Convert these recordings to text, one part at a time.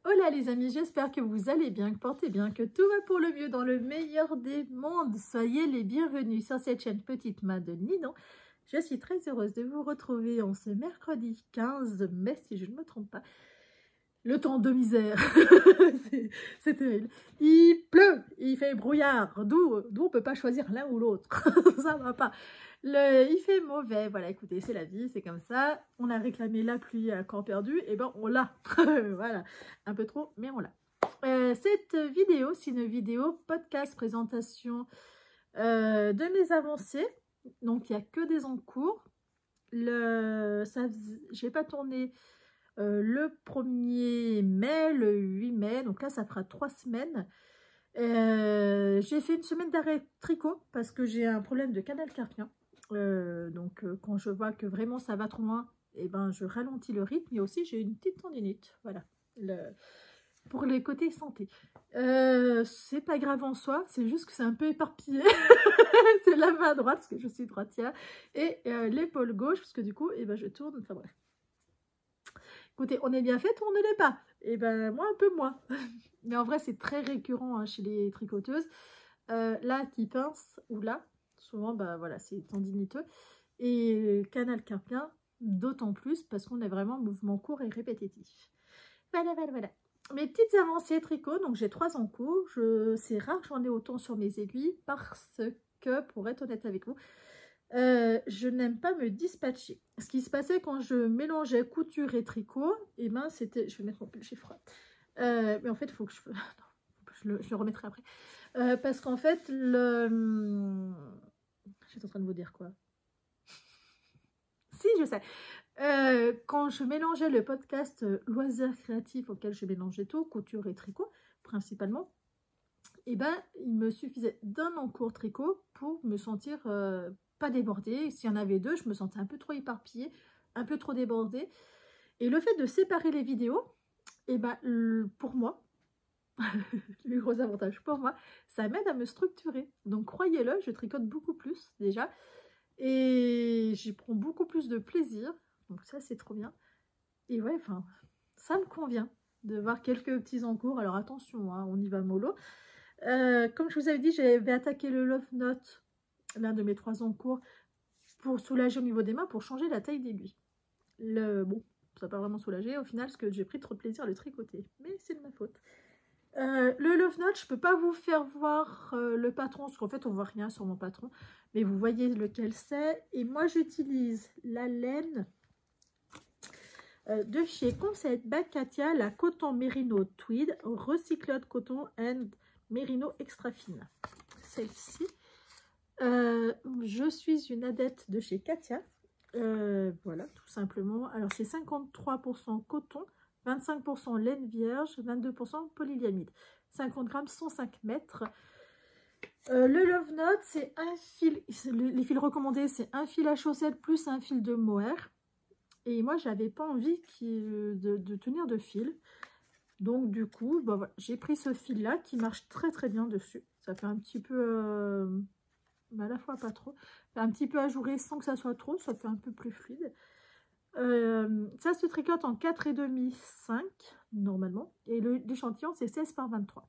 Hola les amis, j'espère que vous allez bien, que portez bien, que tout va pour le mieux dans le meilleur des mondes. Soyez les bienvenus sur cette chaîne Petite Main de Ninon. Je suis très heureuse de vous retrouver en ce mercredi 15 mai, si je ne me trompe pas. Le temps de misère, c'est terrible. Il pleut, il fait brouillard, d'où on ne peut pas choisir l'un ou l'autre, ça va pas. Il fait mauvais, voilà, écoutez, c'est la vie, c'est comme ça. On a réclamé la pluie à corps perdu, et ben on l'a, voilà, un peu trop, mais on l'a. Cette vidéo, c'est une vidéo podcast présentation de mes avancées, donc il n'y a que des en cours. J'ai pas tourné le 1er mai, le 8 mai, donc là ça fera 3 semaines. J'ai fait une semaine d'arrêt tricot parce que j'ai un problème de canal carpien. Quand je vois que vraiment ça va trop loin, et ben, je ralentis le rythme. Et aussi j'ai une petite tendinite, voilà, pour les côtés santé. C'est pas grave en soi, c'est juste que c'est un peu éparpillé. C'est la main droite parce que je suis droitière et l'épaule gauche parce que du coup, et ben, je tourne, enfin bref. Écoutez, on est bien fait, tournez-les pas. Et ben moi un peu moins. Mais en vrai, c'est très récurrent hein, chez les tricoteuses. Là, qui pince, ou là, souvent, bah voilà, c'est tendiniteux. Et canal carpien, d'autant plus parce qu'on est vraiment en mouvement court et répétitif. Voilà, voilà, voilà. Mes petites avancées tricot, donc j'ai 3 en cours. C'est rare que j'en ai autant sur mes aiguilles parce que, pour être honnête avec vous, je n'aime pas me dispatcher. Ce qui se passait quand je mélangeais couture et tricot, et ben c'était, je vais mettre mon pull, j'ai froid. Mais en fait, il faut que je le remettrai après. Parce qu'en fait, j'étais en train de vous dire quoi? Si, je sais. Quand je mélangeais le podcast loisirs créatifs auquel je mélangeais tout, couture et tricot, principalement, et ben, il me suffisait d'un encours tricot pour me sentir pas débordée. S'il y en avait 2, je me sentais un peu trop éparpillée, un peu trop débordée. Et le fait de séparer les vidéos, et ben, pour moi, le gros avantage pour moi, ça m'aide à me structurer. Donc croyez-le, je tricote beaucoup plus déjà. Et j'y prends beaucoup plus de plaisir. Donc ça, c'est trop bien. Et ouais, enfin, ça me convient de voir quelques petits encours. Alors attention, hein, on y va mollo. Comme je vous avais dit, j'avais attaqué le Love Note, l'un de mes 3 encours, pour soulager au niveau des mains, pour changer la taille d'aiguille. Bon, ça n'a pas vraiment soulagé au final, parce que j'ai pris trop de plaisir à le tricoter. Mais c'est de ma faute. Le Love Note, je ne peux pas vous faire voir le patron, parce qu'en fait, on ne voit rien sur mon patron. Mais vous voyez lequel c'est. Et moi, j'utilise la laine de chez Conseil Bacatia, la coton Merino Tweed, Recycled Coton and Merino Extra Fine. Celle-ci. Je suis une adepte de chez Katia. Voilà, tout simplement. Alors, c'est 53% coton, 25% laine vierge, 22% polyamide. 50 grammes, 105 mètres. Le Love Note, c'est un fil. Les fils recommandés, c'est un fil à chaussette plus un fil de mohair. Et moi, j'avais pas envie de tenir de fil. Donc, du coup, bah, voilà, j'ai pris ce fil-là qui marche très très bien dessus. Ça fait un petit peu, mais à la fois pas trop. Un petit peu ajouré sans que ça soit trop. Ça fait un peu plus fluide. Ça se tricote en 4,5, 5 normalement. Et l'échantillon, c'est 16 par 23.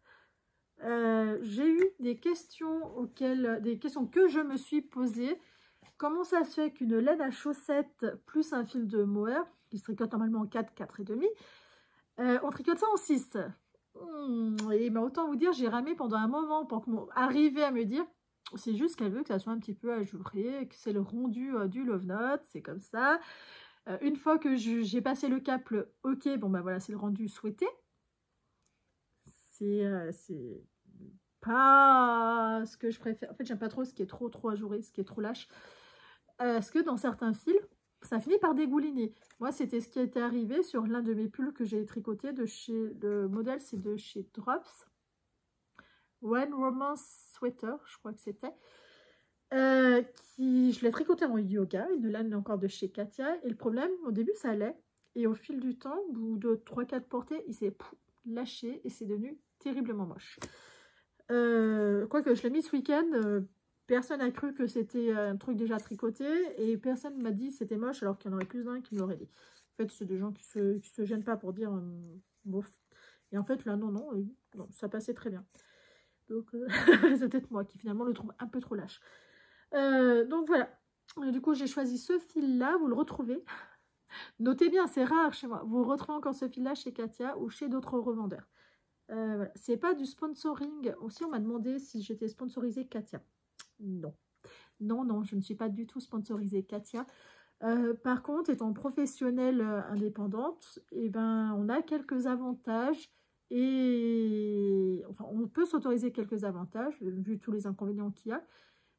J'ai eu des questions que je me suis posées. Comment ça se fait qu'une laine à chaussettes plus un fil de mohair, qui se tricote normalement en 4, 4,5, on tricote ça en 6. Et ben, autant vous dire, j'ai ramé pendant un moment pour arriver à me dire, c'est juste qu'elle veut que ça soit un petit peu ajouré, que c'est le rendu du Love Note, c'est comme ça. Une fois que j'ai passé le cap, ok, bon ben voilà, c'est le rendu souhaité. C'est pas ce que je préfère. En fait, j'aime pas trop ce qui est trop ajouré, ce qui est trop lâche. Parce que dans certains fils, ça finit par dégouliner. Moi, c'était ce qui était arrivé sur l'un de mes pulls que j'ai tricoté de chez... Le modèle, c'est de chez Drops. One Romance Sweater, je crois que c'était. Je l'ai tricoté en yoga, une laine encore de chez Katia. Et le problème, au début, ça allait. Et au fil du temps, au bout de 3-4 portées, il s'est lâché et c'est devenu terriblement moche. Quoique je l'ai mis ce week-end, personne n'a cru que c'était un truc déjà tricoté et personne ne m'a dit c'était moche alors qu'il y en aurait plus d'un qui l'aurait dit. En fait, c'est des gens qui se gênent pas pour dire bof. Et en fait, là, non, non, non ça passait très bien. Donc, c'est peut-être moi qui finalement le trouve un peu trop lâche. Donc, voilà. Du coup, j'ai choisi ce fil-là. Vous le retrouvez. Notez bien, c'est rare chez moi. Vous retrouvez encore ce fil-là chez Katia ou chez d'autres revendeurs. Voilà. C'est pas du sponsoring. Aussi, on m'a demandé si j'étais sponsorisée Katia. Non. Non, non, je ne suis pas du tout sponsorisée Katia. Par contre, étant professionnelle indépendante, eh ben, on a quelques avantages et enfin, on peut s'autoriser quelques avantages vu tous les inconvénients qu'il y a.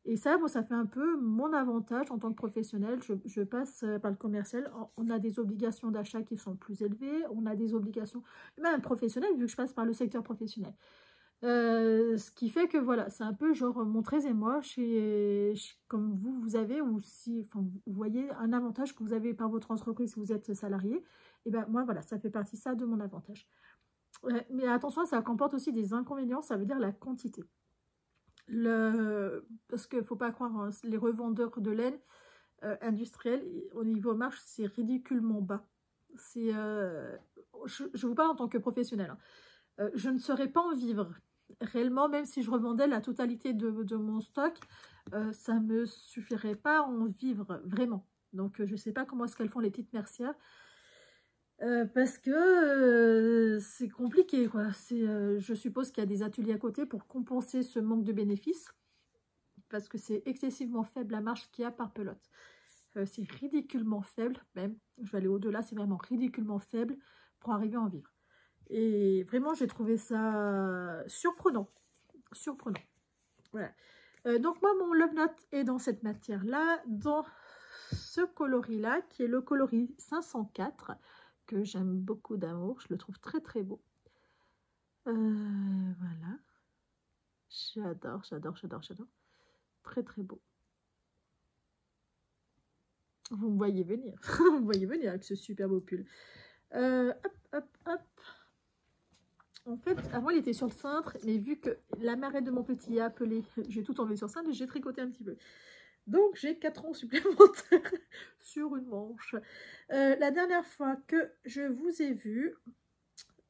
Et ça, bon, ça fait un peu mon avantage en tant que professionnelle. Je passe par le commercial. On a des obligations d'achat qui sont plus élevées. On a des obligations, même professionnelles, vu que je passe par le secteur professionnel. Ce qui fait que voilà, c'est un peu genre mon 13e mois comme vous avez, ou si enfin, vous voyez un avantage que vous avez par votre entreprise si vous êtes salarié. Et ben moi, voilà, ça fait partie ça de mon avantage. Mais attention, ça comporte aussi des inconvénients, ça veut dire la quantité. Parce qu'il ne faut pas croire, hein, les revendeurs de laine industriels, au niveau marge, c'est ridiculement bas. Je vous parle en tant que professionnel. Hein. Je ne saurais pas en vivre. Réellement, même si je revendais la totalité de mon stock, ça ne me suffirait pas à en vivre, vraiment. Donc, je ne sais pas comment est-ce qu'elles font les petites mercières. Parce que c'est compliqué, quoi. Je suppose qu'il y a des ateliers à côté pour compenser ce manque de bénéfices, parce que c'est excessivement faible la marge qu'il y a par pelote. C'est ridiculement faible, même. Je vais aller au-delà, c'est vraiment ridiculement faible pour arriver à en vivre. Et vraiment, j'ai trouvé ça surprenant. Surprenant. Voilà. Donc, moi, mon Love Note est dans cette matière-là, dans ce coloris-là, qui est le coloris 504, que j'aime beaucoup d'amour. Je le trouve très très beau. Voilà. J'adore, j'adore, j'adore, j'adore. Très très beau. Vous me voyez venir. Vous me voyez venir avec ce super beau pull. Hop, hop, hop. En fait, avant il était sur le cintre, mais vu que la marraine de mon petit a appelé, j'ai tout enlevé sur le cintre et j'ai tricoté un petit peu. Donc j'ai 4 ronds supplémentaires sur une manche. La dernière fois que je vous ai vu,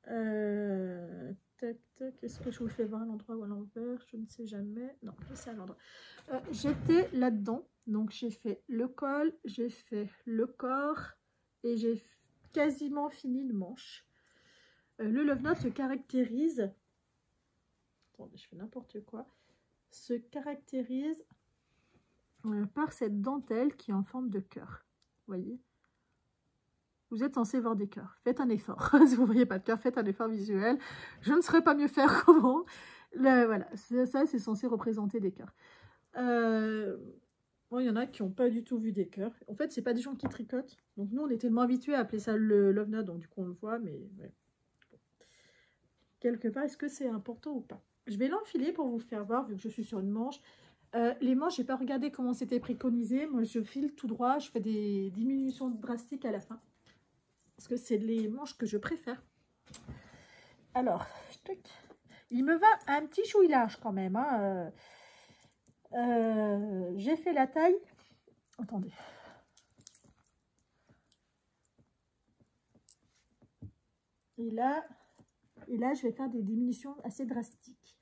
tac, tac, est-ce que je vous fais voir à l'endroit ou à l'envers? Je ne sais jamais. Non, c'est à l'endroit. J'étais là-dedans, donc j'ai fait le col, j'ai fait le corps et j'ai quasiment fini le manche. Le Love Note se caractérise, attendez, je fais n'importe quoi, se caractérise par cette dentelle qui est en forme de cœur. Vous voyez? Vous êtes censé voir des cœurs. Faites un effort. Si vous ne voyez pas de cœur, faites un effort visuel. Je ne saurais pas mieux faire comment. Voilà, ça, c'est censé représenter des cœurs. Bon, il y en a qui n'ont pas du tout vu des cœurs. En fait, ce n'est pas des gens qui tricotent. Donc, nous, on est tellement habitués à appeler ça le Love Note. Donc, du coup, on le voit, mais... Ouais. Quelque part, est-ce que c'est important ou pas? Je vais l'enfiler pour vous faire voir, vu que je suis sur une manche. Les manches, je n'ai pas regardé comment c'était préconisé. Moi, je file tout droit. Je fais des diminutions drastiques à la fin. Parce que c'est les manches que je préfère. Alors, il me va un petit chouï large quand même. Hein. J'ai fait la taille. Attendez. Et là, je vais faire des diminutions assez drastiques.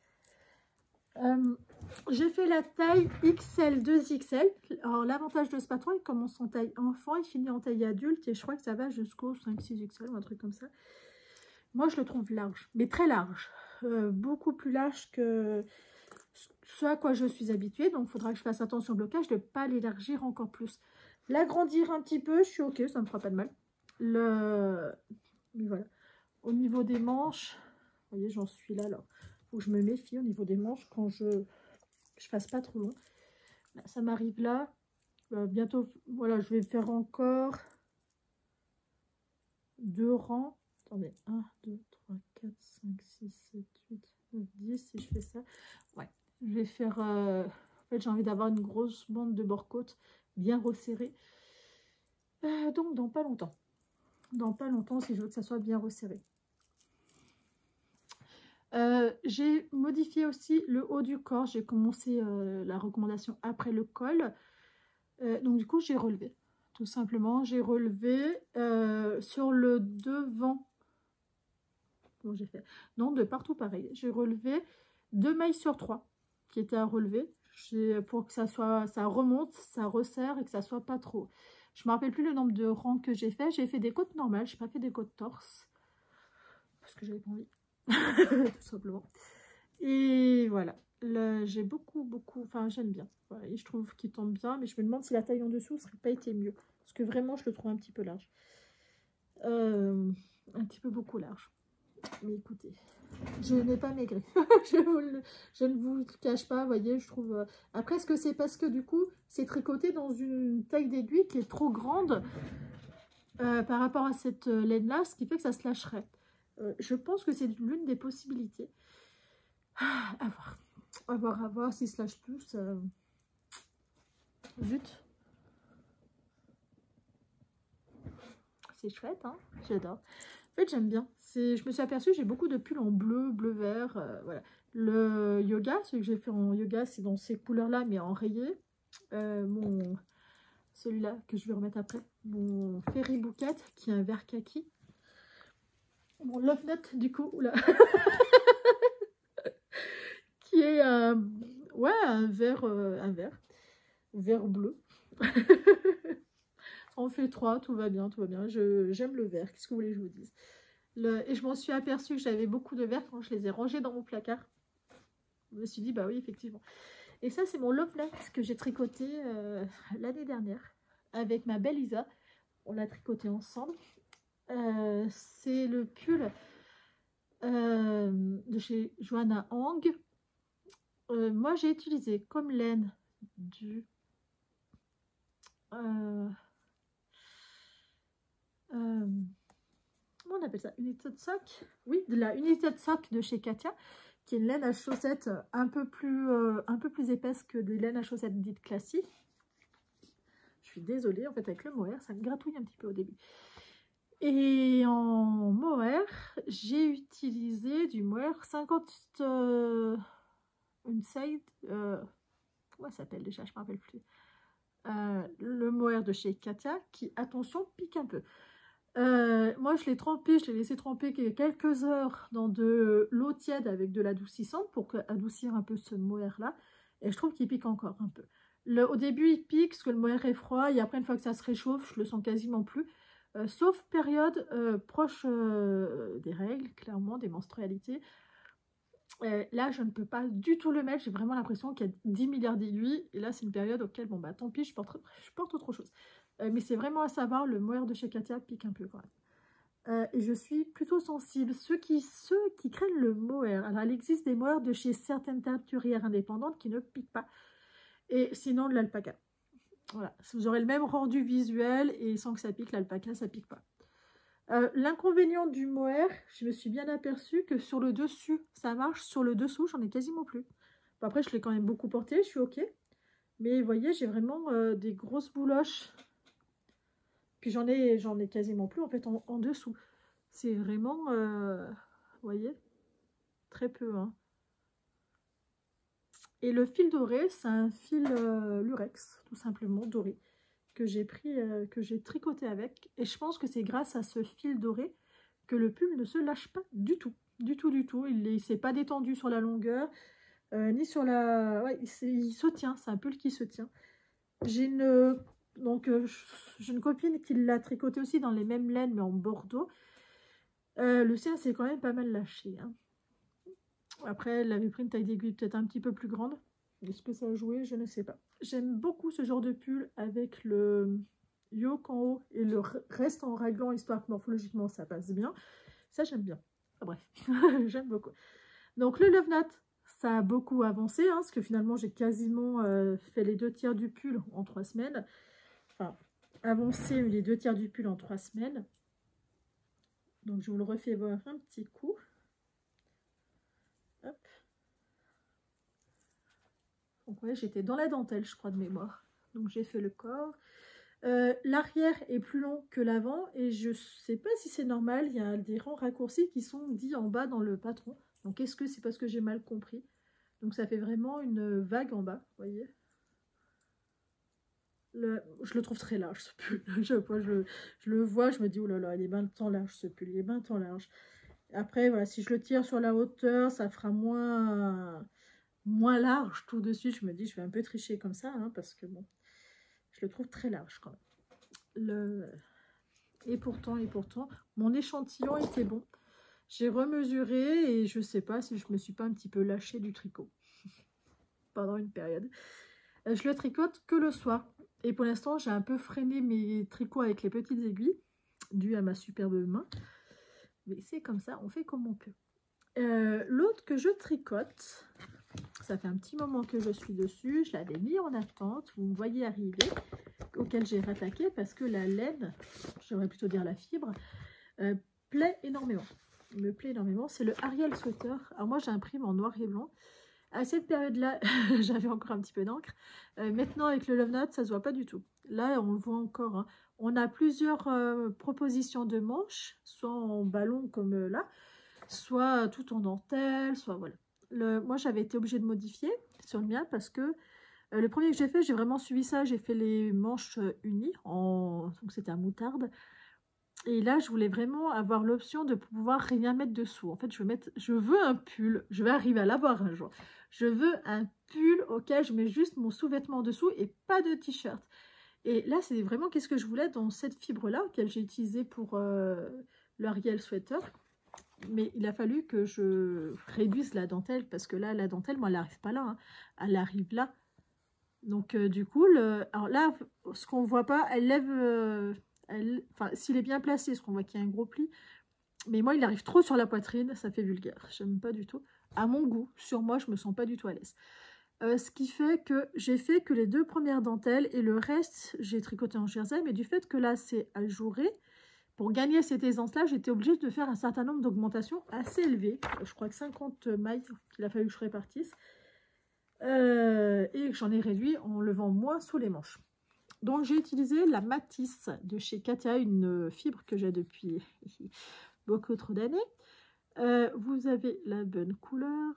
J'ai fait la taille XL, 2XL. Alors, l'avantage de ce patron, il commence en taille enfant, il finit en taille adulte. Et je crois que ça va jusqu'au 5-6XL ou un truc comme ça. Moi, je le trouve large, mais très large. Beaucoup plus large que ce à quoi je suis habituée. Donc, il faudra que je fasse attention au blocage de ne pas l'élargir encore plus. L'agrandir un petit peu, je suis OK, ça ne me fera pas de mal. Mais voilà. Au niveau des manches, vous voyez, j'en suis là. Alors, il faut que je me méfie au niveau des manches quand je fasse pas trop long. Là, ça m'arrive là. Bientôt, voilà, je vais faire encore 2 rangs. Attendez, 1, 2, 3, 4, 5, 6, 7, 8, 9, 10. Si je fais ça, ouais. Je vais faire... en fait, j'ai envie d'avoir une grosse bande de bord-côte bien resserrée. Donc, dans pas longtemps. Dans pas longtemps, si je veux que ça soit bien resserré. J'ai modifié aussi le haut du corps. J'ai commencé la recommandation après le col. Donc, du coup, j'ai relevé. Tout simplement, j'ai relevé sur le devant. Comment j'ai fait? Non, de partout pareil. J'ai relevé 2 mailles sur 3 qui étaient à relever. Pour que ça remonte, ça resserre et que ça soit pas trop. Je me rappelle plus le nombre de rangs que j'ai fait. J'ai fait des côtes normales, je n'ai pas fait des côtes torse. Parce que j'avais pas envie. Tout simplement. Et voilà. J'ai beaucoup, enfin j'aime bien. Voilà, et je trouve qu'il tombe bien, mais je me demande si la taille en dessous ne serait pas été mieux. Parce que vraiment, je le trouve un petit peu large. Un petit peu beaucoup large. Mais écoutez, je n'ai pas maigri. je ne vous le cache pas, vous voyez, je trouve... Après, est-ce que c'est parce que du coup, c'est tricoté dans une taille d'aiguille qui est trop grande par rapport à cette laine-là, ce qui fait que ça se lâcherait. Je pense que c'est l'une des possibilités. À voir. À voir s'il se lâche plus. Zut. C'est chouette, hein, j'adore. En fait, j'aime bien. Je me suis aperçue, j'ai beaucoup de pulls en bleu, bleu-vert. Voilà. Le yoga, ce que j'ai fait en yoga, c'est dans ces couleurs-là, mais en rayé. Celui-là, que je vais remettre après. Mon Fairy Bouquet, qui est un vert kaki. Mon Love Note, du coup, oula. Qui est ouais, un vert bleu. On fait 3, tout va bien, tout va bien. J'aime le vert, qu'est-ce que vous voulez que je vous dise? Et je m'en suis aperçue que j'avais beaucoup de verre quand je les ai rangés dans mon placard. Je me suis dit, bah oui, effectivement. Et ça, c'est mon Lovelet que j'ai tricoté l'année dernière avec ma belle Isa. On l'a tricoté ensemble. C'est le pull de chez Joanna Hang. Moi, j'ai utilisé comme laine du... comment on appelle ça? Unité de sock? Oui, de la unité de sock de chez Katia, qui est une laine à chaussettes un peu plus épaisse que des laines à chaussettes dites classiques. Je suis désolée, en fait, avec le mohair, ça me gratouille un petit peu au début. Et en mohair, j'ai utilisé du mohair 50 une side. Comment ça s'appelle déjà? Je ne me rappelle plus. Le mohair de chez Katia, qui, attention, pique un peu. Moi, je l'ai trempé, je l'ai laissé tremper quelques heures dans de l'eau tiède avec de l'adoucissant pour adoucir un peu ce mohair-là. Et je trouve qu'il pique encore un peu. Au début, il pique parce que le mohair est froid. Et après, une fois que ça se réchauffe, je le sens quasiment plus. Sauf période proche des règles, clairement, des menstrualités. Là, je ne peux pas du tout le mettre. J'ai vraiment l'impression qu'il y a 10 milliards d'aiguilles. Et là, c'est une période auquel, bon, bah tant pis, je porte autre chose. Mais c'est vraiment à savoir, le mohair de chez Katia pique un peu quand même. Et je suis plutôt sensible. Ceux qui craignent le mohair, alors il existe des mohairs de chez certaines teinturières indépendantes qui ne piquent pas. Et sinon, de l'alpaca. Voilà, vous aurez le même rendu visuel et sans que ça pique, l'alpaca, ça pique pas. L'inconvénient du mohair, je me suis bien aperçue que sur le dessus, ça marche. Sur le dessous, j'en ai quasiment plus. Bon, après, je l'ai quand même beaucoup porté, je suis ok. Mais vous voyez, j'ai vraiment des grosses bouloches. Puis j'en ai quasiment plus en fait en dessous. C'est vraiment, vous voyez, très peu. Hein. Et le fil doré, c'est un fil lurex, tout simplement doré, que j'ai pris, que j'ai tricoté avec. Et je pense que c'est grâce à ce fil doré que le pull ne se lâche pas du tout. Du tout. Il ne s'est pas détendu sur la longueur, ni sur la... Ouais, il se tient, c'est un pull qui se tient. J'ai une... Donc, j'ai une copine qui l'a tricoté aussi dans les mêmes laines, mais en bordeaux. Le sien, c'est quand même pas mal lâché. Hein. Après, elle avait pris une taille d'aiguille peut-être un petit peu plus grande. Est-ce que ça a joué? Je ne sais pas. J'aime beaucoup ce genre de pull avec le yoke en haut et le reste en raglan, histoire que morphologiquement, ça passe bien. Ça, j'aime bien. Enfin, bref, j'aime beaucoup. Donc, le Love Knot, ça a beaucoup avancé, hein, parce que finalement, j'ai quasiment fait les 2/3 du pull en 3 semaines. Enfin, avancé les 2/3 du pull en 3 semaines. Donc, je vous le refais voir un petit coup. Hop. Donc, ouais, j'étais dans la dentelle, je crois, de mémoire. Donc, j'ai fait le corps. L'arrière est plus long que l'avant et je sais pas si c'est normal. Il y a des rangs raccourcis qui sont dits en bas dans le patron. Donc, est-ce que c'est parce que j'ai mal compris? Donc, ça fait vraiment une vague en bas, vous voyez. Je le trouve très large, ce pull. Je le vois, je me dis, oh là là, il est bien temps large, ce pull, il est bien temps large. Après, voilà, si je le tire sur la hauteur, ça fera moins large tout de suite. Je me dis, je vais un peu tricher comme ça, hein, parce que bon, je le trouve très large quand même. Et pourtant, mon échantillon était bon. J'ai remesuré et je sais pas si je me suis pas un petit peu lâchée du tricot pendant une période. Je le tricote que le soir. Et pour l'instant, j'ai un peu freiné mes tricots avec les petites aiguilles, dû à ma superbe main. Mais c'est comme ça, on fait comme on peut. L'autre que je tricote, ça fait un petit moment que je suis dessus. Je l'avais mis en attente, vous me voyez arriver, auquel j'ai rattaqué parce que la laine, j'aimerais plutôt dire la fibre, plaît énormément. Me plaît énormément. C'est le Ariel Sweater. Alors moi, j'imprime en noir et blanc. À cette période-là, j'avais encore un petit peu d'encre. Maintenant, avec le Love Note, ça se voit pas du tout. Là, on le voit encore. Hein. On a plusieurs propositions de manches, soit en ballon comme là, soit tout en dentelle, soit voilà. Moi, j'avais été obligée de modifier sur le mien parce que le premier que j'ai fait, j'ai vraiment suivi ça. J'ai fait les manches unies, donc c'était un moutarde. Et là, je voulais vraiment avoir l'option de pouvoir rien mettre dessous. En fait, je veux un pull. Je vais arriver à l'avoir un jour. Je veux un pull auquel je mets juste mon sous-vêtement dessous et pas de t-shirt. Et là, c'est vraiment qu'est-ce que je voulais dans cette fibre-là, qu'elle j'ai utilisée pour l'Ariel Sweater. Mais il a fallu que je réduise la dentelle parce que là, la dentelle, moi, elle n'arrive pas là. Hein. Elle arrive là. Donc, du coup, alors là, ce qu'on ne voit pas, elle lève... Enfin, s'il est bien placé, parce qu'on voit qu'il y a un gros pli. Mais moi, il arrive trop sur la poitrine, ça fait vulgaire. J'aime pas du tout. À mon goût, sur moi, je me sens pas du tout à l'aise. Ce qui fait que j'ai fait que les 2 premières dentelles et le reste, j'ai tricoté en jersey. Mais du fait que là, c'est ajouré, pour gagner cette aisance-là, j'étais obligée de faire un certain nombre d'augmentations assez élevées. Je crois que 50 mailles qu'il a fallu que je répartisse. Et j'en ai réduit en levant moins sous les manches. Donc j'ai utilisé la Matisse de chez Katia, une fibre que j'ai depuis beaucoup trop d'années. Vous avez la bonne couleur.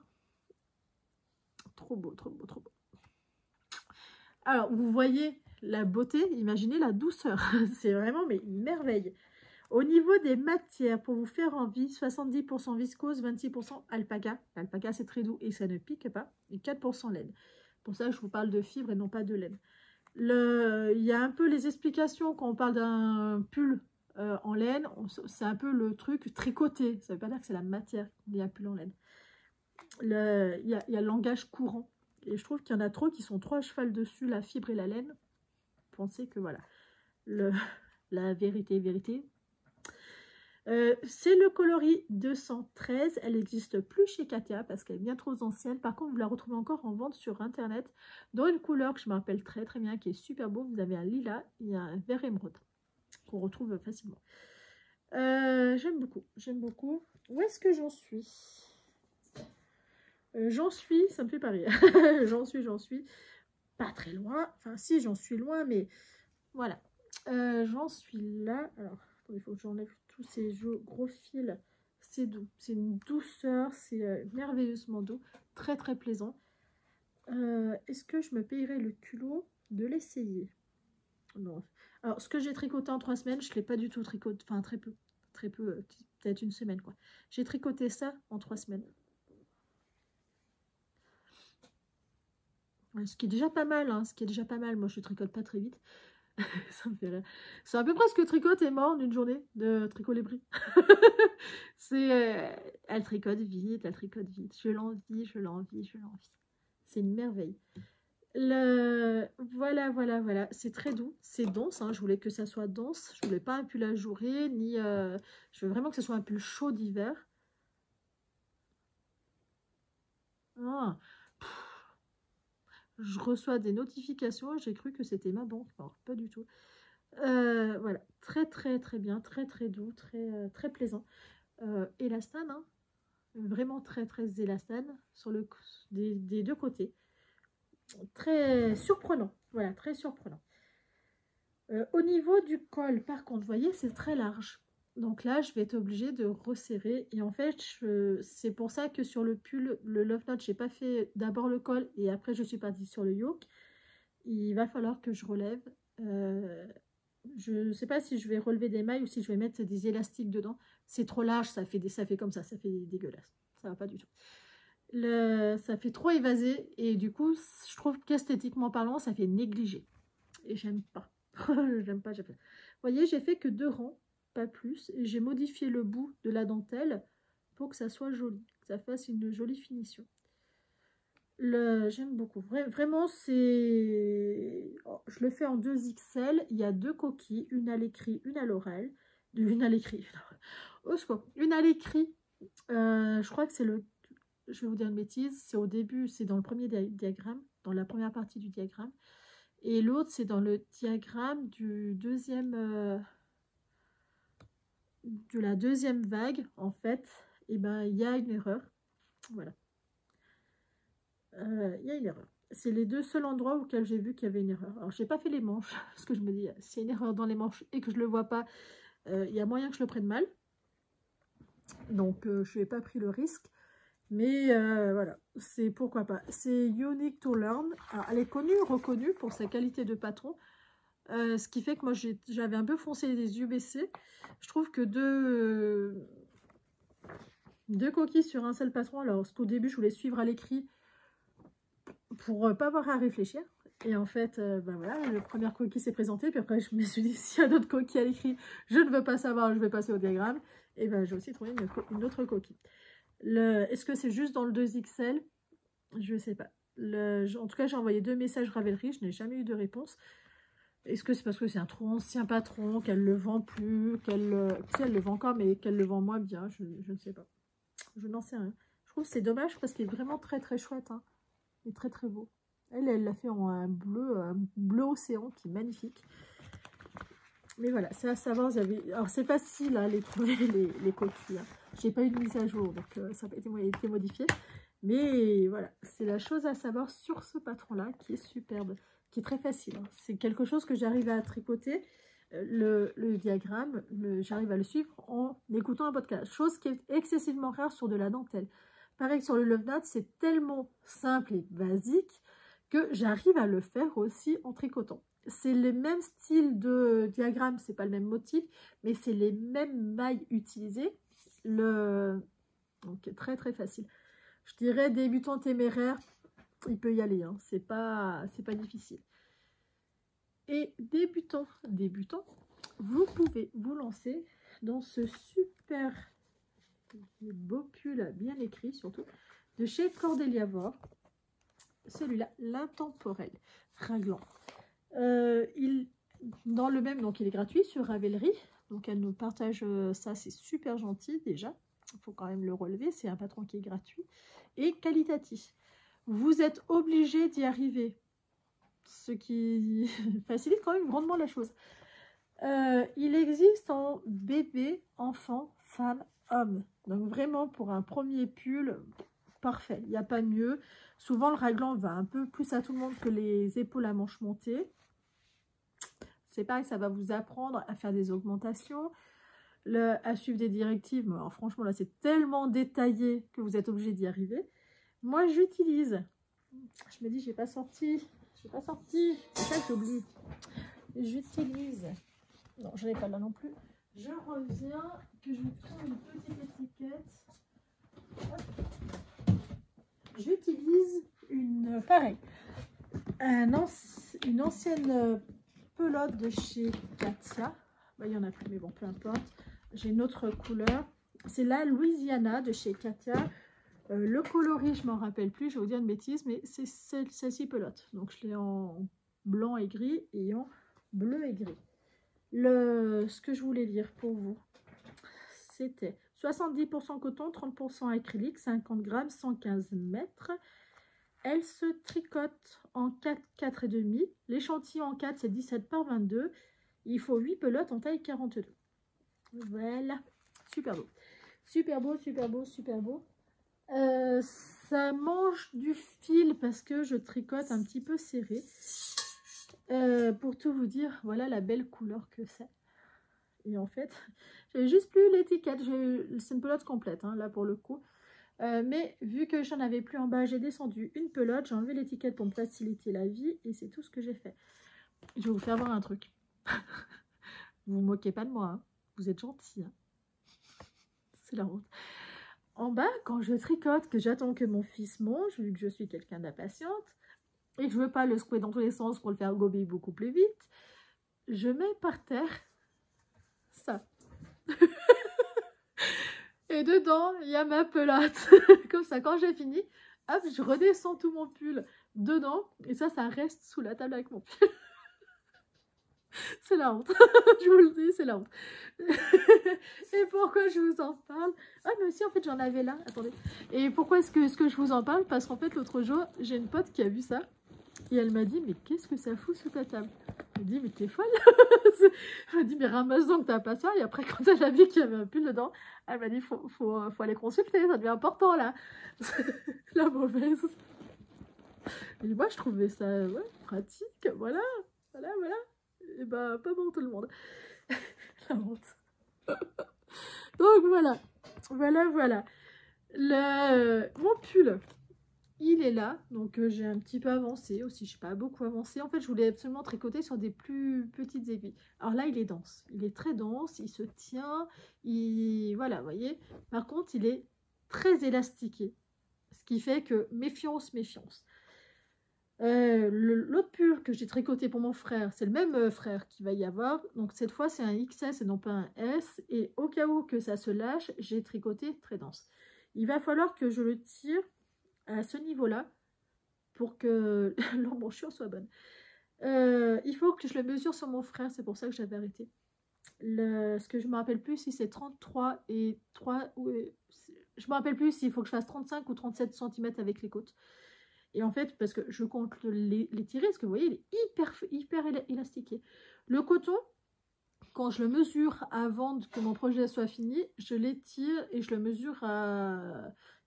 Trop beau, trop beau, trop beau. Alors vous voyez la beauté, imaginez la douceur. C'est vraiment mais une merveille. Au niveau des matières, pour vous faire envie, 70% viscose, 26% alpaga. L'alpaga c'est très doux et ça ne pique pas. Et 4% laine. Pour ça je vous parle de fibre et non pas de laine. Il y a un peu les explications quand on parle d'un pull en laine, c'est un peu le truc tricoté. Ça ne veut pas dire que c'est la matière qu'il y a un pull en laine. Il y a le langage courant. Et je trouve qu'il y en a trop qui sont trop à cheval dessus, la fibre et la laine. Pensez que voilà, la vérité. C'est le coloris 213. Elle n'existe plus chez Katia parce qu'elle est bien trop ancienne. Par contre, vous la retrouvez encore en vente sur internet dans une couleur que je me rappelle très très bien, qui est super beau. Vous avez un lilas et un vert émeraude qu'on retrouve facilement. J'aime beaucoup, j'aime beaucoup. Où est-ce que j'en suis? J'en suis, ça me fait pas rire. j'en suis pas très loin. Enfin si, j'en suis loin, mais voilà. J'en suis là. Alors, il faut que j'enlève tous ces gros fils. C'est doux, c'est une douceur, c'est merveilleusement doux, très très plaisant. Est-ce que je me payerais le culot de l'essayer? Non. Alors, ce que j'ai tricoté en 3 semaines, je ne l'ai pas du tout tricoté, enfin très peu, peut-être une semaine quoi. J'ai tricoté ça en 3 semaines. Ce qui est déjà pas mal, hein, ce qui est déjà pas mal. Moi, je tricote pas très vite. Ça me fait rire. C'est à peu près ce que tricote est mort en une journée de tricot les bris. Elle tricote vite, elle tricote vite. Je l'envie. C'est une merveille. Voilà. C'est très doux, c'est dense. Hein. Je voulais que ça soit dense. Je voulais pas un pull ajouré, ni. Je veux vraiment que ce soit un pull chaud d'hiver. Ah. Je reçois des notifications. J'ai cru que c'était ma banque. Non, pas du tout. Voilà, très bien, très doux, très plaisant. Élastane, hein, vraiment très élastane sur des 2 côtés. Très surprenant, voilà, très surprenant. Au niveau du col, par contre, vous voyez, c'est très large. Donc là, je vais être obligée de resserrer. Et en fait, c'est pour ça que sur le pull, le Love Note, j'ai pas fait d'abord le col et après je suis partie sur le yoke. Il va falloir que je relève. Je ne sais pas si je vais relever des mailles ou si je vais mettre des élastiques dedans. C'est trop large, ça fait comme ça fait dégueulasse. Ça va pas du tout. Ça fait trop évasé et du coup, je trouve qu'esthétiquement parlant, ça fait négligé. Et j'aime pas. J'aime pas. Vous voyez, j'ai fait que 2 rangs, pas plus. Et j'ai modifié le bout de la dentelle pour que ça soit joli, que ça fasse une jolie finition. J'aime beaucoup. Vraiment, c'est... Oh, je le fais en 2XL. Il y a 2 coquilles, une à l'écrit, une à l'oral. Une à l'écrit. Au secours. Une à l'écrit. Je crois que c'est le... Je vais vous dire une bêtise. C'est au début, c'est dans le premier diagramme, dans la première partie du diagramme. Et l'autre, c'est dans le diagramme du deuxième... de la deuxième vague, en fait. Et ben, il y a une erreur. Voilà. Il y a une erreur. C'est les 2 seuls endroits auxquels j'ai vu qu'il y avait une erreur. Alors, je n'ai pas fait les manches, parce que je me dis, s'il y a une erreur dans les manches et que je ne le vois pas, il y a moyen que je le prenne mal. Donc, je n'ai pas pris le risque. Mais voilà, c'est pourquoi pas. C'est Unique to Learn. Alors, elle est connue, reconnue pour sa qualité de patron. Ce qui fait que moi, j'avais un peu foncé les yeux baissés. Je trouve que 2 coquilles sur un seul patron. Alors, parce qu'au début, je voulais suivre à l'écrit pour pas avoir à réfléchir. Et en fait, ben voilà, la première coquille s'est présentée. Puis après, je me suis dit, s'il y a d'autres coquilles à l'écrit, je ne veux pas savoir, je vais passer au diagramme. Et ben, j'ai aussi trouvé une autre coquille. Est-ce que c'est juste dans le 2XL? Je ne sais pas. En tout cas, j'ai envoyé 2 messages Ravelry. Je n'ai jamais eu de réponse. Est-ce que c'est parce que c'est un trop ancien patron, qu'elle le vend plus, qu'elle le vend encore, mais qu'elle le vend moins bien? Je ne sais pas. Je n'en sais rien. Je trouve que c'est dommage parce qu'il est vraiment très très chouette. Hein. Il est très très beau. Elle l'a fait en un bleu océan qui est magnifique. Mais voilà, c'est à savoir. Alors c'est facile à les trouver les coquilles. Hein. J'ai pas eu de mise à jour, donc ça n'a pas été modifié. Mais voilà, c'est la chose à savoir sur ce patron-là qui est superbe, qui est très facile. Hein. C'est quelque chose que j'arrive à tricoter. Le diagramme, j'arrive à le suivre en écoutant un podcast. Chose qui est excessivement rare sur de la dentelle. Pareil sur le Love Knot, c'est tellement simple et basique que j'arrive à le faire aussi en tricotant. C'est le même style de diagramme, c'est pas le même motif, mais c'est les mêmes mailles utilisées. Donc très très facile. Je dirais débutant téméraire, il peut y aller, hein. C'est pas difficile. Et débutant, vous pouvez vous lancer dans ce super beau pull bien écrit surtout de chez Cordelia Vore. Celui-là, l'intemporel raglan. Dans le même, donc il est gratuit sur Ravelry. Donc elle nous partage ça, c'est super gentil déjà. Il faut quand même le relever, c'est un patron qui est gratuit et qualitatif. Vous êtes obligé d'y arriver, ce qui facilite quand même grandement la chose. Il existe en bébé, enfant, femme, homme. Donc vraiment pour un premier pull, parfait, il n'y a pas mieux. Souvent le raglan va un peu plus à tout le monde que les épaules à manches montées. C'est pareil, ça va vous apprendre à faire des augmentations, à suivre des directives. Mais alors, franchement, là, c'est tellement détaillé que vous êtes obligé d'y arriver. Moi, j'utilise. Je me dis, j'ai pas sorti. C'est ça que j'oublie. J'utilise. Non, je n'ai pas là non plus. Je reviens, que je prends une petite étiquette. J'utilise pareil, une ancienne pelote de chez Katia. Bah, il y en a plus, mais bon, peu importe. J'ai une autre couleur. C'est la Louisiana de chez Katia. Le coloris, je m'en rappelle plus, je vais vous dire une bêtise, mais c'est celle-ci pelote. Donc, je l'ai en blanc et gris et en bleu et gris. Ce que je voulais lire pour vous, c'était 70% coton, 30% acrylique, 50 grammes, 115 mètres. Elle se tricote en 4, 4,5. L'échantillon en 4, c'est 17 par 22. Il faut 8 pelotes en taille 42. Voilà, super beau. Super beau, super beau, super beau. Ça mange du fil parce que je tricote un petit peu serré. Pour tout vous dire, voilà la belle couleur que c'est. Et en fait, j'ai juste plus l'étiquette. C'est une pelote complète, hein, là pour le coup. Mais vu que j'en avais plus en bas, j'ai descendu une pelote. J'ai enlevé l'étiquette pour me faciliter la vie. Et c'est tout ce que j'ai fait. Je vais vous faire voir un truc. Vous vous moquez pas de moi, hein. Vous êtes gentils. Hein. C'est la honte. En bas, quand je tricote, que j'attends que mon fils mange, vu que je suis quelqu'un d'impatiente, et que je veux pas le secouer dans tous les sens pour le faire gober beaucoup plus vite, je mets par terre ça. Et dedans, il y a ma pelote. Comme ça, quand j'ai fini, hop, je redescends tout mon pull dedans. Et ça reste sous la table avec mon pull. C'est la honte. Je vous le dis, c'est la honte. Et pourquoi je vous en parle? Ah, mais aussi, en fait, j'en avais là. Attendez. Et pourquoi est-ce que je vous en parle? Parce qu'en fait, l'autre jour, j'ai une pote qui a vu ça. Et elle m'a dit, mais qu'est-ce que ça fout sous ta table? Elle m'a dit, mais t'es folle. Elle m'a dit, mais ramasse donc ta passoire. Et après, quand elle a vu qu'il y avait un pull dedans, elle m'a dit, faut aller consulter, ça devient important là. La mauvaise. Et moi, je trouvais ça ouais, pratique. Voilà. Et bah, pas pour tout le monde. La honte. Donc voilà. Mon pull. Il est là, donc j'ai un petit peu avancé aussi, je n'ai pas beaucoup avancé. En fait, je voulais absolument tricoter sur des plus petites aiguilles. Alors là, il est dense, il est très dense, il se tient, voilà, vous voyez. Par contre, il est très élastiqué, ce qui fait que méfiance. L'autre pull que j'ai tricoté pour mon frère, c'est le même frère qu'il va y avoir. Donc cette fois, c'est un XS et non pas un S. Et au cas où que ça se lâche, j'ai tricoté très dense. Il va falloir que je le tire à ce niveau-là pour que l'embouchure soit bonne. Il faut que je le mesure sur mon frère, c'est pour ça que j'avais arrêté. Ce que je me rappelle plus si c'est 33 et 3 je me rappelle plus s'il faut que je fasse 35 ou 37 cm avec les côtes. Et en fait, parce que je compte les tirer, parce que vous voyez, il est hyper élastiqué. Le coton, quand je le mesure avant que mon projet soit fini, je l'étire et je le mesure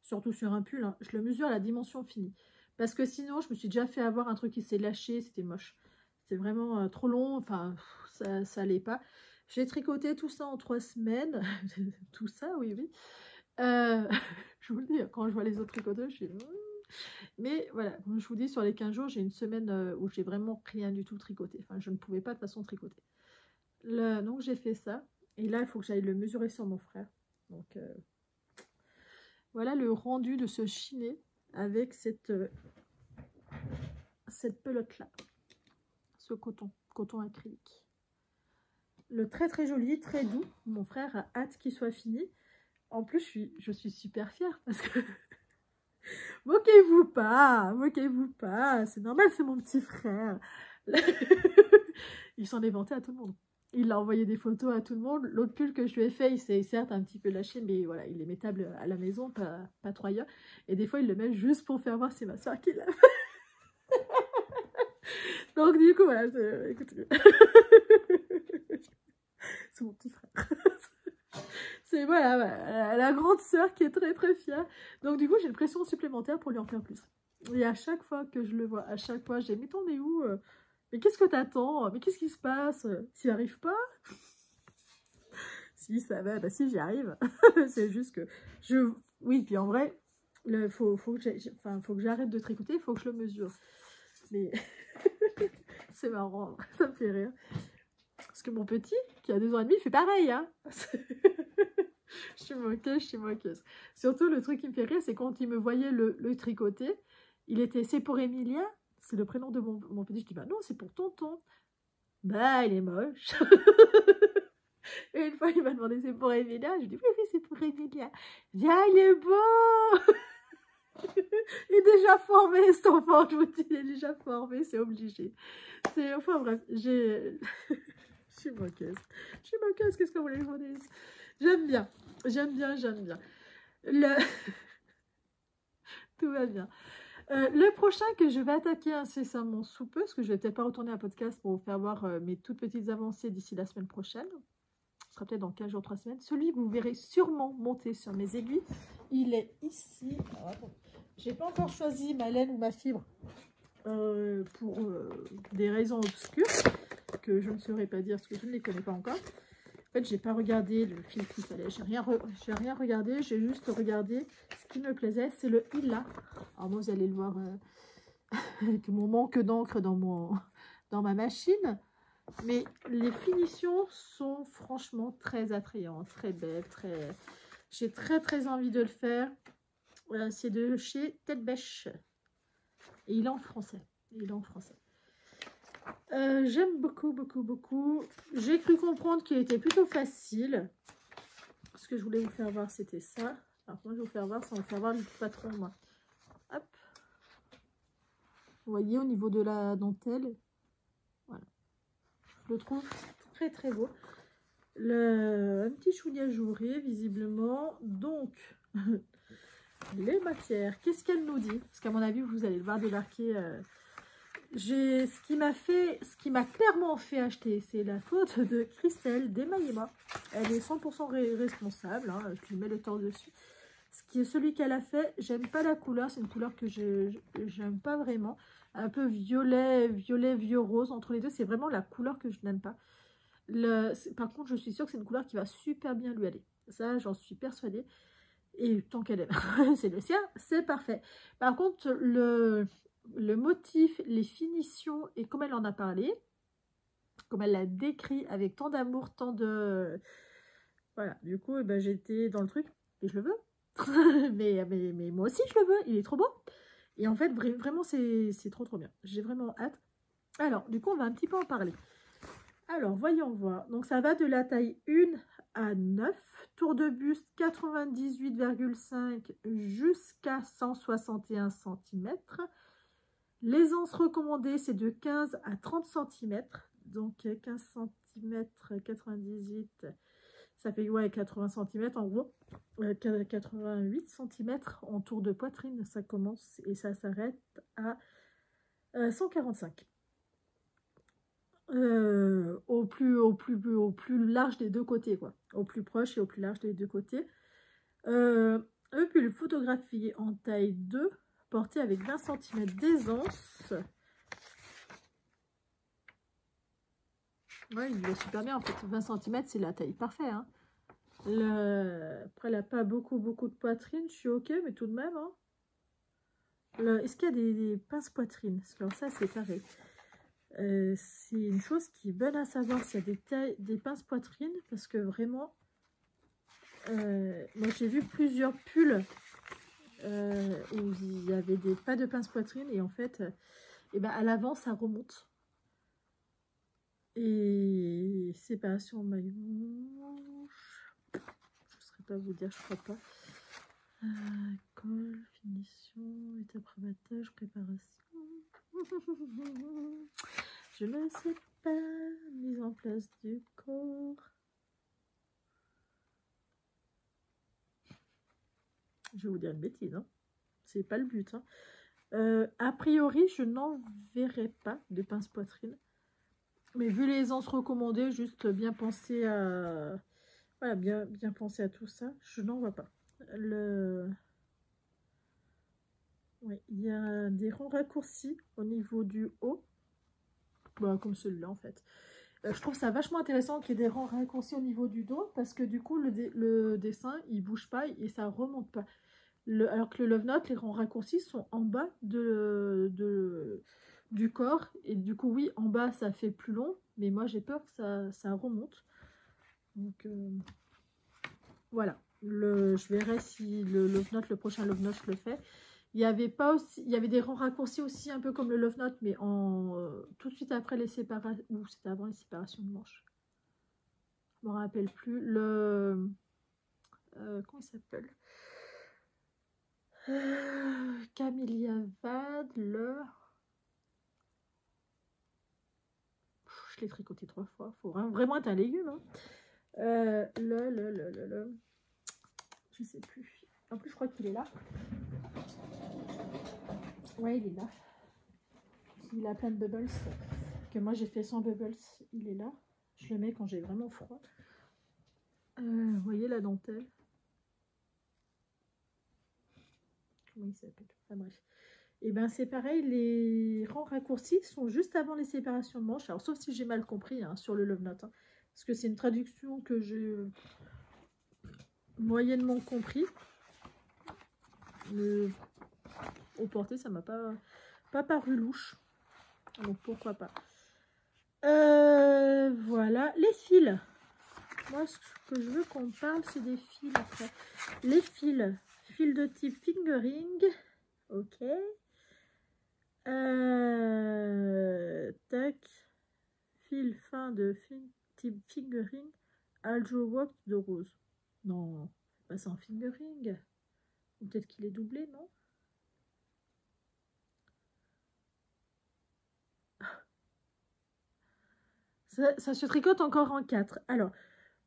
surtout sur un pull, hein, je le mesure à la dimension finie. Parce que sinon, je me suis déjà fait avoir un truc qui s'est lâché, c'était moche. C'était vraiment trop long, enfin, ça allait pas. J'ai tricoté tout ça en 3 semaines. Tout ça, oui. Je vous le dis, quand je vois les autres tricoteurs, je suis... Mais voilà, comme je vous dis, sur les 15 jours, j'ai une semaine où j'ai vraiment rien du tout tricoté. Enfin, je ne pouvais pas de façon tricoter. Donc, j'ai fait ça. Et là, il faut que j'aille le mesurer sur mon frère. Donc, voilà le rendu de ce chiné avec cette pelote-là. Ce coton acrylique. Le très très joli, très doux. Mon frère a hâte qu'il soit fini. En plus, je suis super fière parce que... Moquez-vous pas, c'est normal, c'est mon petit frère. Il s'en est vanté à tout le monde. Il a envoyé des photos à tout le monde. L'autre pull que je lui ai fait, il s'est certes un petit peu lâché, mais voilà, il est mettable à la maison, pas trop ailleurs. Et des fois, il le met juste pour faire voir c'est ma soeur qui l'a fait. Donc du coup, voilà, écoutez. C'est mon petit frère. C'est voilà, la grande sœur qui est très très fière. Donc du coup, j'ai une pression supplémentaire pour lui en faire plus. Et à chaque fois que je le vois, à chaque fois, je dis, mais t'en es où? Mais qu'est-ce que t'attends? Mais qu'est-ce qui se passe? S'il n'y arrive pas? Si, ça va, bah si, j'y arrive. C'est juste que oui, puis en vrai, faut que j'arrête de tricoter, il faut que je le mesure. Mais c'est marrant, ça me fait rire. Parce que mon petit, qui a 2 ans et demi, il fait pareil, hein. Je suis moqueuse. Surtout, le truc qui me fait rire, c'est quand il me voyait le tricoter, c'est pour Emilia, c'est le prénom de mon petit. Je dis, bah non, c'est pour tonton. Bah, il est moche. Et une fois, il m'a demandé, c'est pour Emilia? Je dis, oui, c'est pour Emilia. Je dis, ah, il est beau. Il est déjà formé, cet enfant, je vous dis, il est déjà formé, c'est obligé. Enfin bref, je suis moqueuse. Qu'est-ce que vous voulez que je vous dise? J'aime bien. Tout va bien. Le prochain que je vais attaquer incessamment sous peu, parce que je vais peut-être pas retourner un podcast pour vous faire voir mes toutes petites avancées d'ici la semaine prochaine. Ce sera peut-être dans 15 jours, 3 semaines. Celui que vous verrez sûrement monter sur mes aiguilles, il est ici. J'ai pas encore choisi ma laine ou ma fibre pour des raisons obscures que je ne saurais pas dire parce que je ne les connais pas encore. En fait, j'ai pas regardé le fil qu'il fallait. J'ai rien regardé. J'ai juste regardé ce qui me plaisait. C'est le Hila. Alors moi, vous allez le voir avec mon manque d'encre dans ma machine. Mais les finitions sont franchement très attrayantes, très belles, très... J'ai très envie de le faire. C'est de chez Tête Bêche. Et il est en français. Il est en français. J'aime beaucoup. J'ai cru comprendre qu'il était plutôt facile. Ce que je voulais vous faire voir, c'était ça. Alors, moi, je vais vous faire voir, ça va vous faire voir le patron, moi. Hop. Vous voyez, au niveau de la dentelle. Voilà. Je le trouve très beau. Un petit chouïa ajouré, visiblement. Donc, les matières. Qu'est-ce qu'elle nous dit? Parce qu'à mon avis, vous allez le voir débarquer... ce qui m'a clairement fait acheter, c'est la faute de Christelle d'Émaillez-moi. Elle est 100% responsable, hein, je lui mets le temps dessus. Ce qui est celui qu'elle a fait, j'aime pas la couleur, c'est une couleur que j'aime pas vraiment. Un peu violet, vieux rose, entre les deux, c'est vraiment la couleur que je n'aime pas. Par contre, je suis sûre que c'est une couleur qui va super bien lui aller. Ça, j'en suis persuadée. Et tant qu'elle est c'est le sien, c'est parfait. Par contre, le motif, les finitions et comme elle en a parlé, comme elle l'a décrit avec tant d'amour, tant de... Voilà, du coup, eh ben, j'étais dans le truc et je le veux. mais moi aussi, je le veux, il est trop beau. Et en fait, vraiment, c'est trop bien. J'ai vraiment hâte. Alors, du coup, on va un petit peu en parler. Alors, voyons voir. Donc, ça va de la taille 1 à 9. Tour de buste 98,5 jusqu'à 161 cm. L'aisance recommandée, c'est de 15 à 30 cm. Donc 15 cm, 98, ça fait ouais, 80 cm en gros. 88 cm en tour de poitrine, ça commence et ça s'arrête à 145. Au plus large des deux côtés, quoi. Au plus proche et au plus large des deux côtés. Un pull photographié en taille 2, porté avec 20 cm d'aisance. Ouais, il est super bien en fait. 20 cm, c'est la taille parfaite. Hein. Après, elle n'a pas beaucoup de poitrine. Je suis ok, mais tout de même. Hein. Est-ce qu'il y a des pinces poitrine? Alors ça, c'est pareil. C'est une chose qui est bonne à savoir s'il y a des pinces poitrine. Parce que vraiment, moi j'ai vu plusieurs pulls où il y avait pas de pince poitrine. Et en fait, et ben, à l'avant, ça remonte. Et séparation maillot, je ne saurais pas vous dire, je crois pas. Colle, finition, étape rabattage, préparation. Je ne sais pas, mise en place du corps. Je vais vous dire une bêtise, hein. C'est pas le but. Hein. A priori, je n'en verrai pas de pince poitrine. Mais vu les aisance recommandées, juste bien penser à... Voilà, bien penser à tout ça. Je n'en vois pas. Oui, il y a des rangs raccourcis au niveau du haut. Bah, comme celui-là, en fait. Je trouve ça vachement intéressant qu'il y ait des rangs raccourcis au niveau du dos. Parce que du coup, le dessin, il bouge pas et ça remonte pas. Alors que le Love Note, les rangs raccourcis sont en bas du corps. Et du coup, oui, en bas, ça fait plus long. Mais moi, j'ai peur que ça remonte. Donc, voilà. Je verrai si le Love Note, le prochain Love Note, je le fais. Il y avait des rangs raccourcis aussi, un peu comme le Love Note, mais tout de suite après les séparations, ou c'était avant les séparations de manches. Je ne me rappelle plus. Comment il s'appelle? Camélia Vade, je l'ai tricoté 3 fois. Il faut vraiment être un légume. Hein. Je sais plus. En plus, je crois qu'il est là. Ouais, il est là. Il a plein de bubbles. Que moi, j'ai fait sans bubbles. Il est là. Je le mets quand j'ai vraiment froid. Vous voyez la dentelle? Comment il s'appelle? Enfin bref. Et ben c'est pareil, les rangs raccourcis sont juste avant les séparations de manches. Alors sauf si j'ai mal compris hein, sur le Love Note. Hein, parce que c'est une traduction que j'ai moyennement compris. Au porté, ça m'a pas paru louche. Donc pourquoi pas. Voilà, les fils. Moi, ce que je veux qu'on parle, c'est des fils après. Les fils. Fils de type fingering. Ok. Tac. Fil fin de type fingering. Aljo Wax de rose. Non, pas ça en fingering. Peut-être qu'il est doublé, non? Ça se tricote encore en 4. Alors,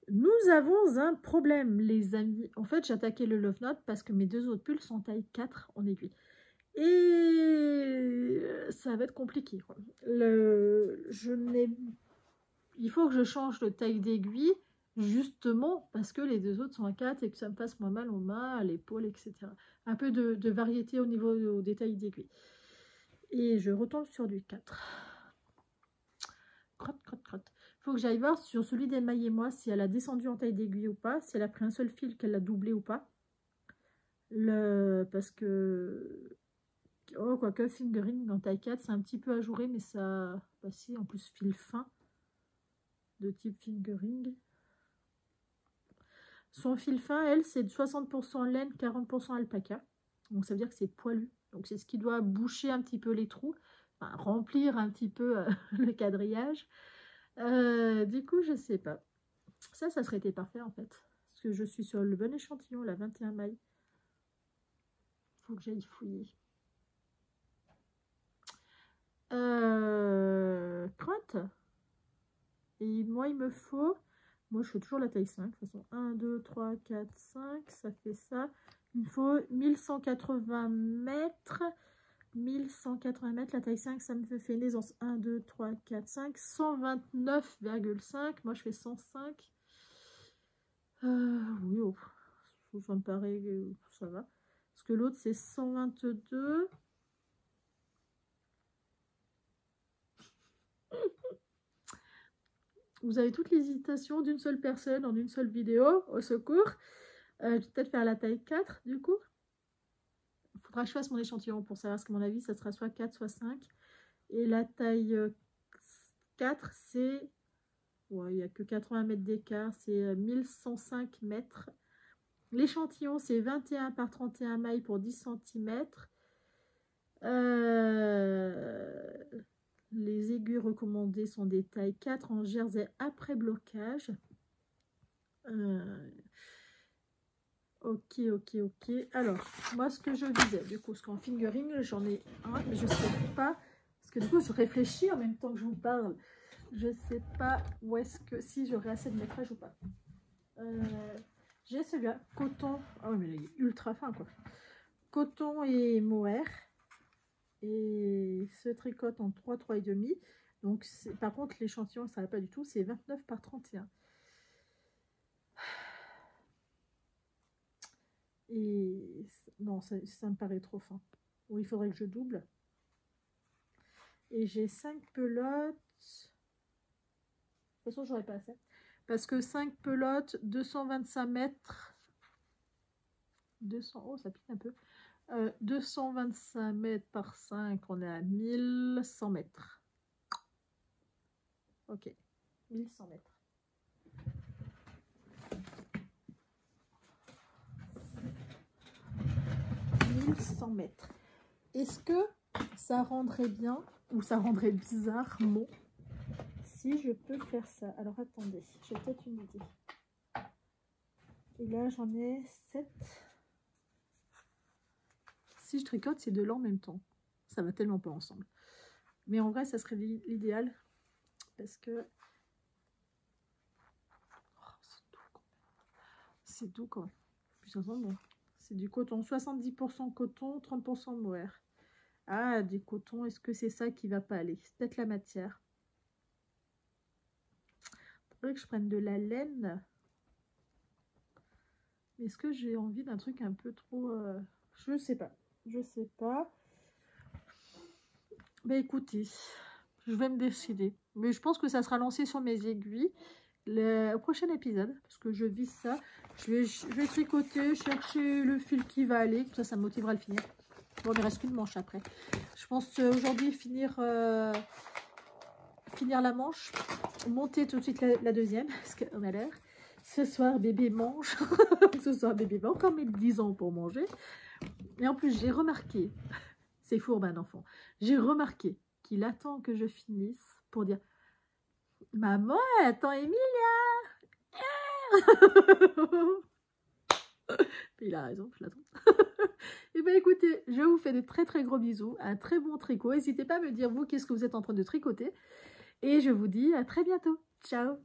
nous avons un problème, les amis. En fait, j'ai attaqué le Love Note parce que mes 2 autres pulls sont taille 4 en aiguille. Et ça va être compliqué, quoi. Il faut que je change de taille d'aiguille, justement, parce que les 2 autres sont à 4 et que ça me fasse moins mal aux mains, à l'épaule, etc. Un peu de variété au niveau des tailles d'aiguille. Et je retombe sur du 4. Crotte, crotte, crotte. Il faut que j'aille voir sur celui d'Emmaï et moi si elle a descendu en taille d'aiguille ou pas, si elle a pris un seul fil, qu'elle l'a doublé ou pas. Parce que... Oh, quoique fingering en taille 4, c'est un petit peu ajouré, mais ça... Bah si, en plus fil fin de type fingering. Son fil fin, elle, c'est de 60% laine, 40% alpaca. Donc ça veut dire que c'est poilu. Donc c'est ce qui doit boucher un petit peu les trous, enfin, remplir un petit peu le quadrillage. Du coup, je sais pas. Ça serait été parfait en fait. Parce que je suis sur le bon échantillon, la 21 mailles. Faut que j'aille fouiller. Crotte. Et moi, il me faut... Moi, je fais toujours la taille 5. De toute façon, 1, 2, 3, 4, 5. Ça fait ça. Il me faut 1180 mètres. 1180 mètres. La taille 5, ça me fait une aisance. 1, 2, 3, 4, 5. 129,5. Moi, je fais 105. Oui, oh, ça me paraît... ça va. Parce que l'autre, c'est 122. Vous avez toute l'hésitation d'une seule personne en une seule vidéo, au secours. Je vais peut-être faire la taille 4 du coup. Il faudra que je fasse mon échantillon pour savoir, parce que à mon avis, ça sera soit 4, soit 5. Et la taille 4, c'est... Ouais, il n'y a que 80 mètres d'écart, c'est 1105 mètres. L'échantillon, c'est 21 par 31 mailles pour 10 cm. Les aiguilles recommandées sont des tailles 4 en jersey après blocage. Ok. Alors, moi, ce que je disais, du coup, parce qu'en fingering, j'en ai un, mais je ne sais pas. Parce que du coup, je réfléchis en même temps que je vous parle. Je ne sais pas où est-ce que... Si j'aurai assez de métrage ou pas. J'ai celui-là, coton. Ah oui, mais il est ultra fin, quoi. Coton et mohair. Et se tricote en 3, 3,5. Donc, par contre, l'échantillon, ça ne va pas du tout. C'est 29 par 31. Et non, ça me paraît trop fin. Bon, il faudrait que je double. Et j'ai 5 pelotes. De toute façon, j'aurais pas assez. Parce que 5 pelotes, 225 mètres. 200, oh, ça pique un peu. 225 mètres par 5, on est à 1100 mètres. Ok, 1100 mètres. Est-ce que ça rendrait bien ou ça rendrait bizarrement si je peux faire ça? Alors attendez, j'ai peut-être une idée. Et là j'en ai 7. Si je tricote ces deux-là en même temps, ça va tellement pas ensemble. Mais en vrai, ça serait l'idéal parce que c'est doux quand même. Puis ça sent bon. C'est du coton, 70% coton, 30% mohair. Ah, du coton, est-ce que c'est ça qui va pas aller? C'est peut-être la matière. Il faudrait que je prenne de la laine. Est-ce que j'ai envie d'un truc un peu trop... Je sais pas. Je sais pas. Bah écoutez, je vais me décider. Mais je pense que ça sera lancé sur mes aiguilles au prochain épisode. Parce que je vise ça. Je vais tricoter, chercher le fil qui va aller. Ça me motivera à le finir. Bon, il ne reste qu'une manche après. Je pense aujourd'hui finir finir la manche, monter tout de suite la deuxième, parce qu'on a l'air. Ce soir, bébé mange. Ce soir, bébé va encore mettre 10 ans pour manger. Et en plus, j'ai remarqué, c'est fourbe un enfant, j'ai remarqué qu'il attend que je finisse pour dire « Maman, attends Emilia !» Il a raison, je l'attends. Et bien écoutez, je vous fais de très très gros bisous, un très bon tricot. N'hésitez pas à me dire vous qu'est-ce que vous êtes en train de tricoter. Et je vous dis à très bientôt. Ciao.